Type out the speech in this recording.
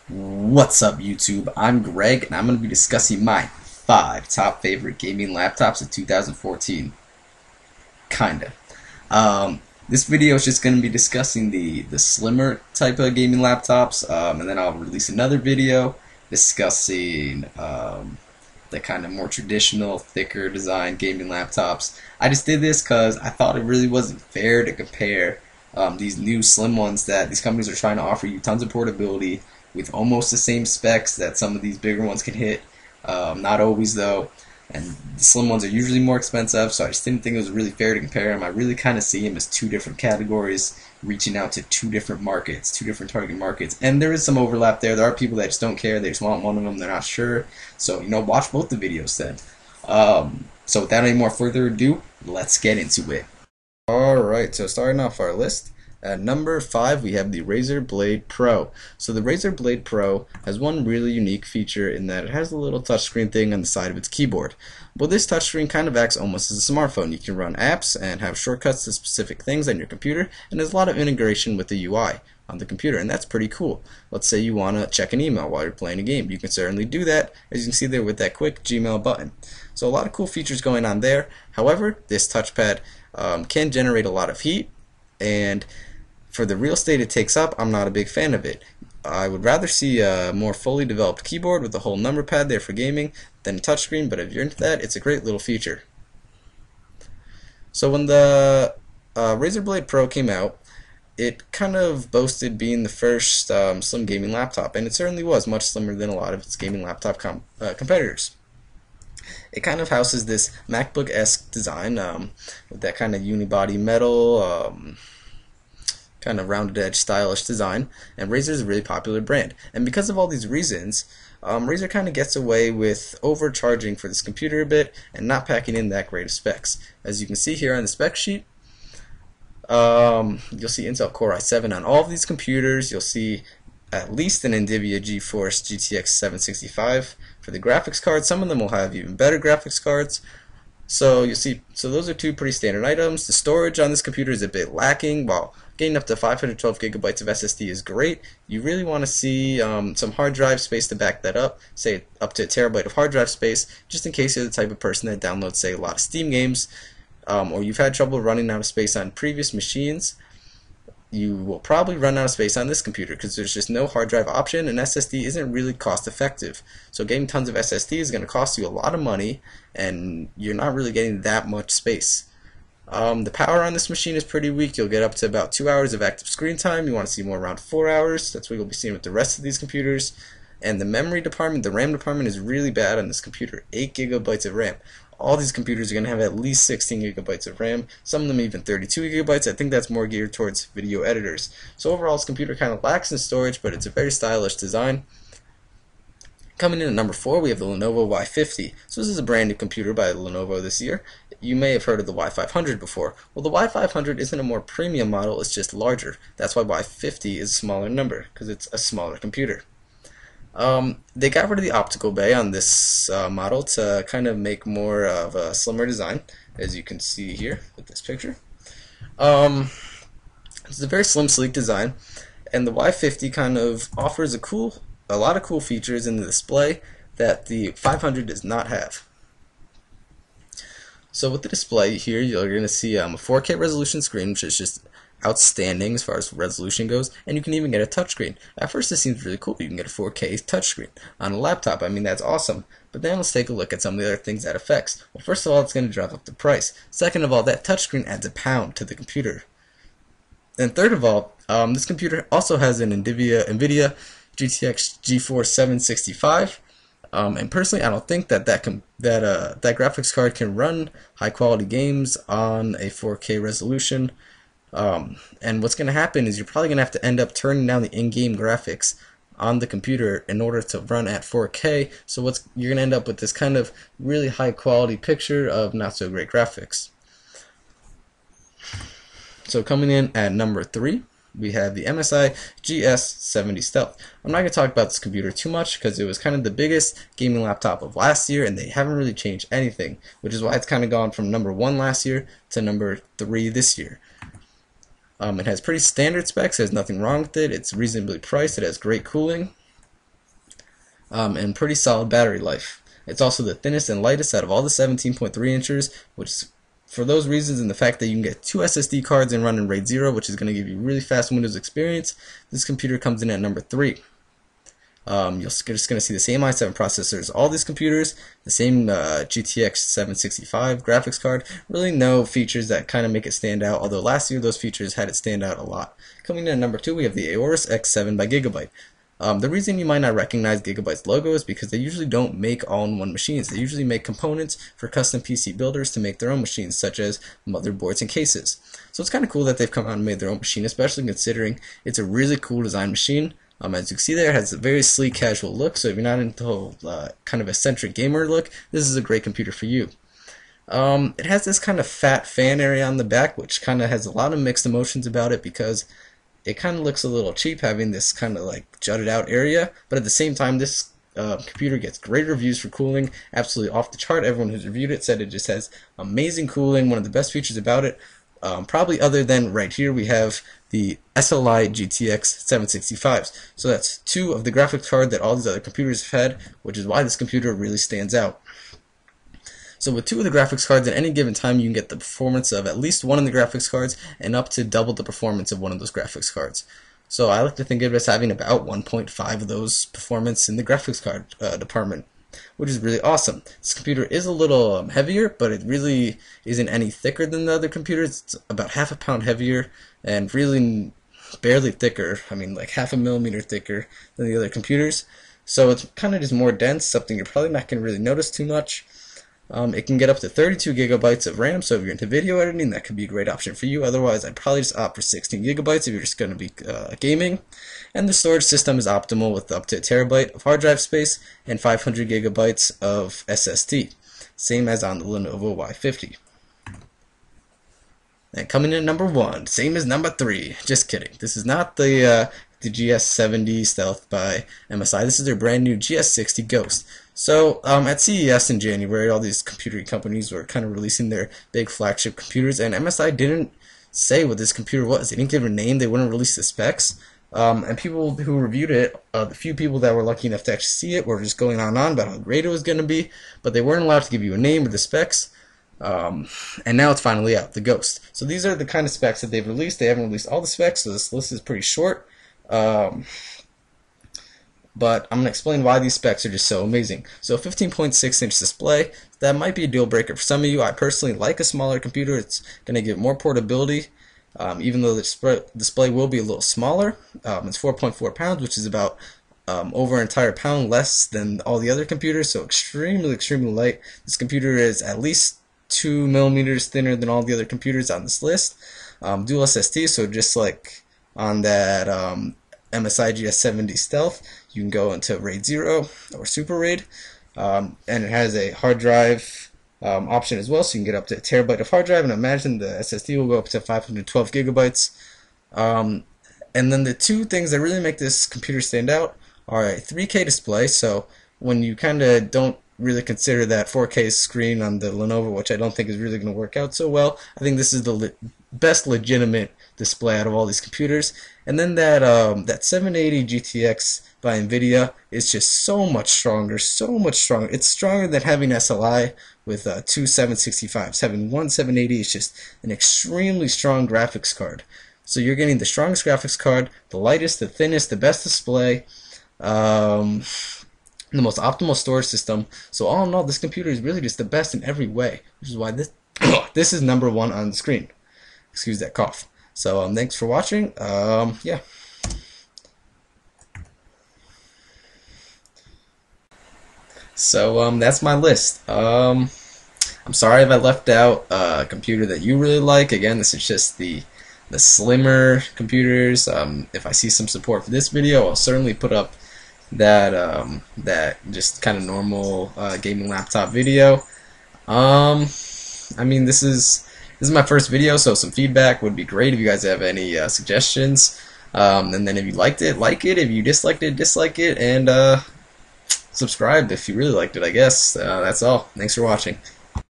What's up, YouTube? I'm Greg, and I'm going to be discussing my 5 top favorite gaming laptops of 2014. Kinda. This video is just going to be discussing the slimmer type of gaming laptops, and then I'll release another video discussing the kind of more traditional, thicker design gaming laptops. I just did this because I thought it really wasn't fair to compare these new slim ones that these companies are trying to offer you tons of portability with almost the same specs that some of these bigger ones can hit. Not always though, and the slim ones are usually more expensive, so I just didn't think it was really fair to compare them. I really kind of see them as two different categories, reaching out to two different markets, two different target markets, and there is some overlap there. There are people that just don't care, they just want one of them, they're not sure, so watch both the videos then. So without any more further ado, let's get into it. Alright, so starting off our list, at number 5 we have the Razer Blade Pro. So the Razer Blade Pro has one really unique feature in that it has a little touchscreen thing on the side of its keyboard. Well, this touchscreen kind of acts almost as a smartphone. You can run apps and have shortcuts to specific things on your computer, and there's a lot of integration with the UI on the computer, and that's pretty cool. Let's say you want to check an email while you're playing a game. You can certainly do that, as you can see there with that quick Gmail button. So a lot of cool features going on there. However, this touchpad can generate a lot of heat, and for the real estate it takes up, I'm not a big fan of it. I would rather see a more fully developed keyboard with a whole number pad there for gaming than a touchscreen, but if you're into that, it's a great little feature. So when the Razer Blade Pro came out, it kind of boasted being the first slim gaming laptop, and it certainly was much slimmer than a lot of its gaming laptop competitors. It kind of houses this MacBook-esque design with that kind of unibody metal, kind of rounded edge stylish design, and Razer is a really popular brand. And because of all these reasons, Razer kind of gets away with overcharging for this computer a bit and not packing in that great of specs. As you can see here on the spec sheet, you'll see Intel Core i7 on all of these computers. You'll see at least an NVIDIA GeForce GTX 765 for the graphics card. Some of them will have even better graphics cards. So you'll see, so those are two pretty standard items. The storage on this computer is a bit lacking. While getting up to 512 gigabytes of SSD is great, you really want to see some hard drive space to back that up, say up to a terabyte of hard drive space, just in case you're the type of person that downloads, say, a lot of Steam games, or you've had trouble running out of space on previous machines. You will probably run out of space on this computer because there's just no hard drive option, and SSD isn't really cost effective. So getting tons of SSD is going to cost you a lot of money, and you're not really getting that much space. The power on this machine is pretty weak. You'll get up to about 2 hours of active screen time. You want to see more around 4 hours. That's what you'll be seeing with the rest of these computers. And the memory department, the RAM department, is really bad on this computer. 8 gigabytes of RAM. All these computers are going to have at least 16 gigabytes of RAM, some of them even 32 gigabytes. I think that's more geared towards video editors. So overall, this computer kind of lacks in storage, but it's a very stylish design. Coming in at number 4, we have the Lenovo Y50. So this is a brand new computer by Lenovo this year. You may have heard of the Y500 before. Well, the Y500 isn't a more premium model, it's just larger. That's why Y50 is a smaller number, because it's a smaller computer. They got rid of the optical bay on this model to kind of make more of a slimmer design, as you can see here with this picture. It's a very slim, sleek design, and the Y50 kind of offers a lot of cool features in the display that the 500 does not have. So with the display here, you're going to see a 4K resolution screen, which is just outstanding as far as resolution goes, and you can even get a touchscreen. At first, this seems really cool. You can get a 4K touchscreen on a laptop. I mean, that's awesome. But then let's take a look at some of the other things that affects. Well, first of all, it's going to drive up the price. Second of all, that touchscreen adds £1 to the computer. And third of all, this computer also has an NVIDIA GTX GeForce 765. And personally, I don't think that graphics card can run high-quality games on a 4K resolution. And what's going to happen is you're probably going to have to end up turning down the in-game graphics on the computer in order to run at 4K. So you're going to end up with this kind of really high-quality picture of not so great graphics. So coming in at number 3, we have the MSI GS70 Stealth. I'm not going to talk about this computer too much because it was kind of the biggest gaming laptop of last year, and they haven't really changed anything, which is why it's kind of gone from number 1 last year to number 3 this year. It has pretty standard specs, there's nothing wrong with it, it's reasonably priced, it has great cooling. and pretty solid battery life. It's also the thinnest and lightest out of all the 17.3 inches, which for those reasons and the fact that you can get 2 SSD cards and run in RAID 0, which is going to give you really fast Windows experience, this computer comes in at number 3. You're just going to see the same i7 processors, all these computers, the same GTX 765 graphics card, really no features that kind of make it stand out, although last year those features had it stand out a lot. Coming in at number 2, we have the Aorus X7 by Gigabyte. The reason you might not recognize Gigabyte's logo is because they usually don't make all-in-one machines. They usually make components for custom PC builders to make their own machines, such as motherboards and cases. So it's kind of cool that they've come out and made their own machine, especially considering it's a really cool design machine. As you can see there, it has a very sleek, casual look, so if you're not into the whole kind of eccentric gamer look, this is a great computer for you. It has this kind of fat fan area on the back, which kind of has a lot of mixed emotions about it because it kind of looks a little cheap having this kind of like jutted out area, but at the same time this computer gets great reviews for cooling, absolutely off the chart. Everyone who's reviewed it said it just has amazing cooling, one of the best features about it. Probably other than right here we have the SLI GTX 765s. So that's 2 of the graphics card that all these other computers have had, which is why this computer really stands out. So with 2 of the graphics cards at any given time, you can get the performance of at least one of the graphics cards and up to double the performance of one of those graphics cards. So I like to think of it as having about 1.5 of those performance in the graphics card department, which is really awesome. This computer is a little heavier, but it really isn't any thicker than the other computers. It's about half a pound heavier and really barely thicker. I mean, like half a millimeter thicker than the other computers. So it's kind of just more dense, something you're probably not going to really notice too much. It can get up to 32 gigabytes of RAM, so if you're into video editing, that could be a great option for you. Otherwise, I'd probably just opt for 16 gigabytes if you're just going to be gaming. And the storage system is optimal with up to a terabyte of hard drive space and 500 gigabytes of SSD, same as on the Lenovo Y50. And coming in at number 1, same as number 3. Just kidding. This is not the GS70 Stealth by MSI. This is their brand new GS60 Ghost. So at CES in January, all these computer companies were kind of releasing their big flagship computers, and MSI didn't say what this computer was. They didn't give a name. They wouldn't release the specs. And people who reviewed it, the few people that were lucky enough to actually see it, were just going on about how great it was going to be, but they weren't allowed to give you a name or the specs. And now it's finally out, the Ghost. So these are the kind of specs that they've released. They haven't released all the specs, so this list is pretty short. But I'm going to explain why these specs are just so amazing. So 15.6-inch display, that might be a deal breaker for some of you. I personally like a smaller computer. It's going to give more portability, even though the display will be a little smaller. It's 4.4 pounds, which is about over an entire pound less than all the other computers, so extremely light. This computer is at least 2 millimeters thinner than all the other computers on this list. Dual SSD, so just like on that MSI GS70 Stealth, you can go into RAID 0 or Super RAID, and it has a hard drive option as well, so you can get up to a terabyte of hard drive, and imagine the SSD will go up to 512 gigabytes. And then the 2 things that really make this computer stand out are a 3K display, so when you kind of don't really consider that 4K screen on the Lenovo, which I don't think is really going to work out so well, I think this is the best legitimate display out of all these computers. And then that that 780 GTX by NVIDIA is just so much stronger, It's stronger than having SLI with 2 765s. Having one 780 is just an extremely strong graphics card. So you're getting the strongest graphics card, the lightest, the thinnest, the best display, the most optimal storage system. So all in all, this computer is really just the best in every way, which is why this this is number 1 on the screen. Excuse that cough. So thanks for watching. Yeah. So that's my list. I'm sorry if I left out a computer that you really like. Again, this is just the slimmer computers. If I see some support for this video, I'll certainly put up that that just kind of normal gaming laptop video. I mean, this is my first video, so some feedback would be great if you guys have any suggestions. And then if you liked it, like it. If you disliked it, dislike it, and subscribe if you really liked it, I guess. That's all. Thanks for watching.